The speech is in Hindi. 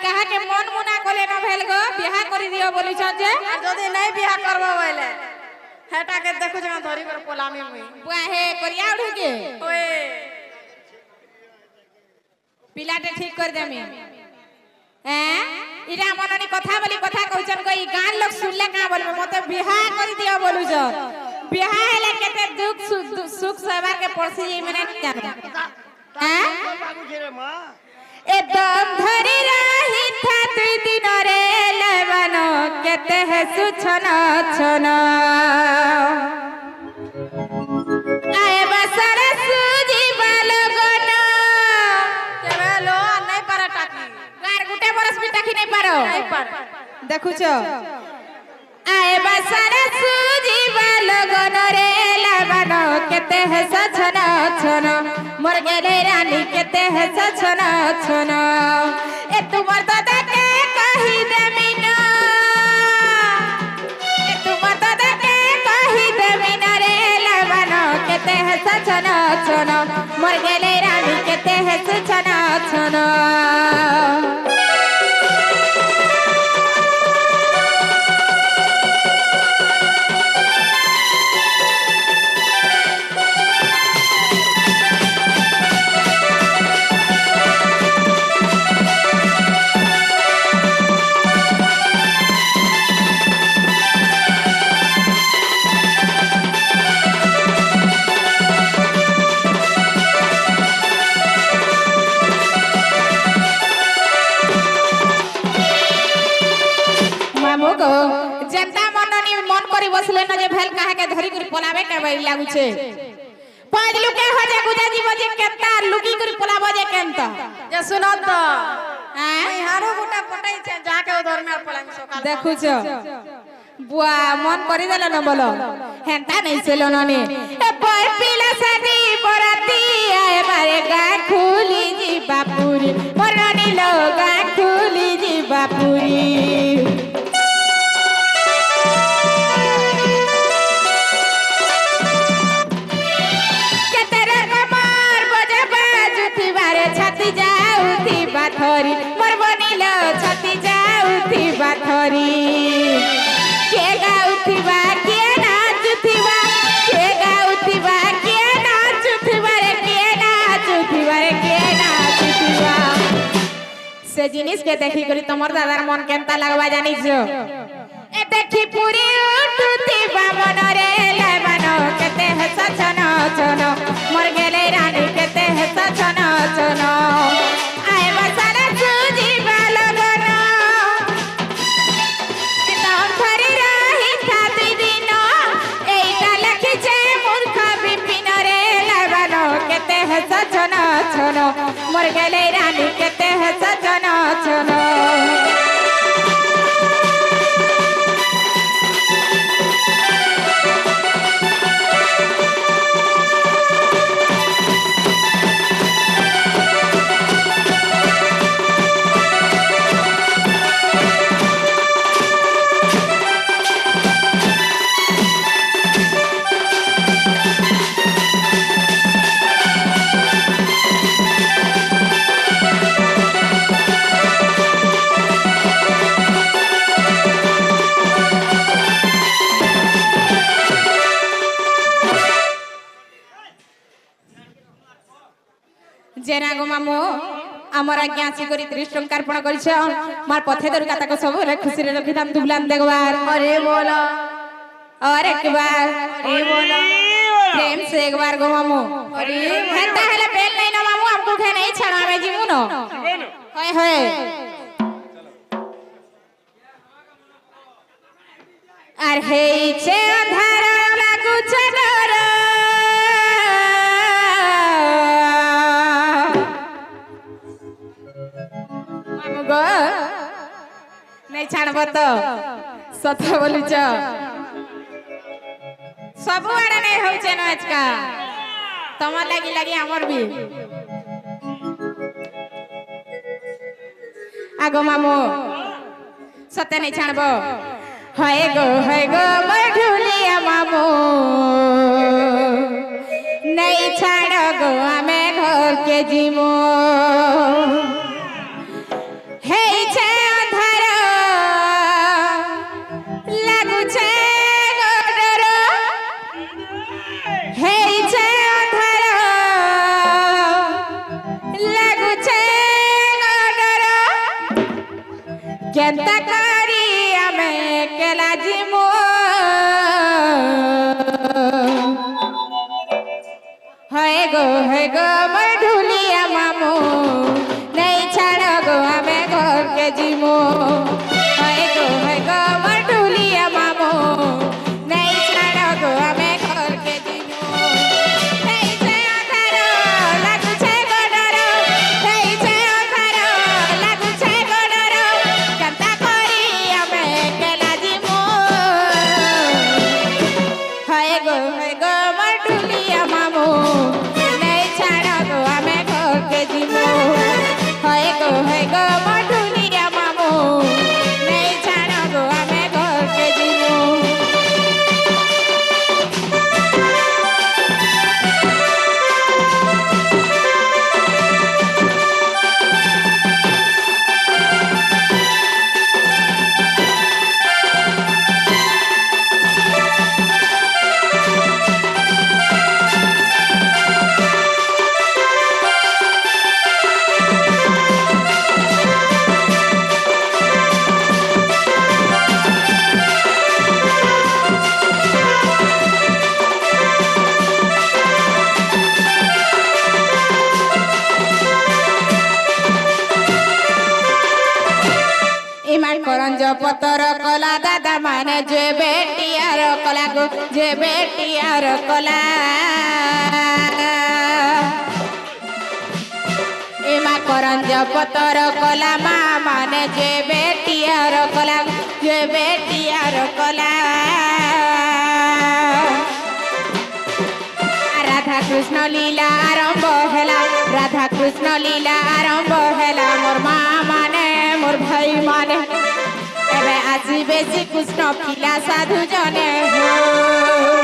कहा के मन मुना कोले न भेल गो बियाह करि दियो बोली छ जे जदी नहीं बियाह करबो बोले हेटा के देखु जे धरी कर पोलामी मुई बुआ हे करिया उठ के ओए पिलाटे ठीक कर देमी हैं इरा मननी कथा बोली कथा कहछन गई गान लोग सुनले का बोलबे मते बियाह करि दियो बोलु छ बियाह हेले केते दुख सुख सवार के पड़सी मने जान हैं एकदम धरी रही था दुई दिन रे लेवन केते है सुछना छना आए बसरे सूजी बालगना केबे लो नहीं पारा टाकी गार गुटे बरस भी टाकी नहीं पारो नहीं पार देखु छ आए बसरे सूजी बालगना रे लेवन केते है सछना छना मोर गेले रानी केते है सछना छना ए तुमर दादा के कहि देमी ना ए तुमर दादा के कहि देमी ना रे लेवन केते है सछना छना मोर गेले रानी केते है सछना छना जनता मननी मन करी बसले न जे भेल काहे के धरी करी पलावे के बई लागु छे पांच लुके हो जे गुजा जीव जे केता लुकी करी पलाव जे केंता जे सुनो तो हैं मैं हारो गोटा पटाई छे जाके उधर में पलामी सकाल देखु छ बुआ मन करी देला न बोलो हेंता नहीं सेलो ननी ए पर पीला सदी बराती आए मारे गा खुली जी बापुरी मरनी लोगा खुली जी बापुरी बाथरी मोर बनिलो छती जाउथी बाथरी के गाउथीबा के नाचुथीबा के गाउथीबा के नाचुथीबा रे के नाचुथीबा रे के नाचुथीबा से जिनिस के देखि करी तमर दादार मन केनता लगवा जानि छ ए देखि पूरी उठुथीबा मन रे लेबानो केते हस छन छन मोर गेले रानी केते हस छन छन मोर गेले रानी केते है सजना छना जेना गो मामो हमर आज्ञा आसी करी 30 टंका अर्पण करिछ मार पथे दर काता को सब रे खुशी रे रखि दाम दुबलान देखबार अरे बोला और एक बार अरे बोला प्रेम से एक बार गो मामो अरे हेता हेले बेल नहीं ना मामो हमको खे नहीं छड़ावे जीमु न होय होय अरे छे अंधार लागु छ डर नहीं छाड़ब तो सत बोलु सब आड़े नहीं हो आजका तुम लगी लगी हमर भी आगो मामो सत्य नहीं छाड़ब है गो बढ़ुलिया मामो नहीं छाड़ गो हमें घर के जीमो है কেনতা করি আমি কেলা জিমু হয় গো মোর ঢুলিয়া মামু নেই ছাড় গো আমি ঘরকে জিমু হয় গো মোর ঢুলিয়া মামু নেই ছাড় গো আমি ঘরকে জিমু হেইছে আধার লাগুছে গডর হেইছে আধার লাগুছে গডর কেনতা করি আমি কেলা জিমু হয় গো মোর ঢুলিয়া মামু নেই ছাড় গো আমি ঘরকে জিমু হয় গো মোর ঢুলিয়া মামু নেই ছাড় গো আমি ঘরকে জিমু ইমান করঞ্জ পতর কলা দাদা মানে যে বেটিয়ার কলা গো যে বেটিয়ার কলা ইমা করঞ্জ পতর কলা মা মানে যে বেটিয়ার কলা যে বেটিয়ার কলা রাধা কৃষ্ণ লীলা আরম্ভ হেলা রাধা কৃষ্ণ লীলা আরম্ভ হেলা মোর মা মানে মোর ভাই মানে এবে আসিবে শ্রীকৃষ্ণ পিলা সাধু জনে হো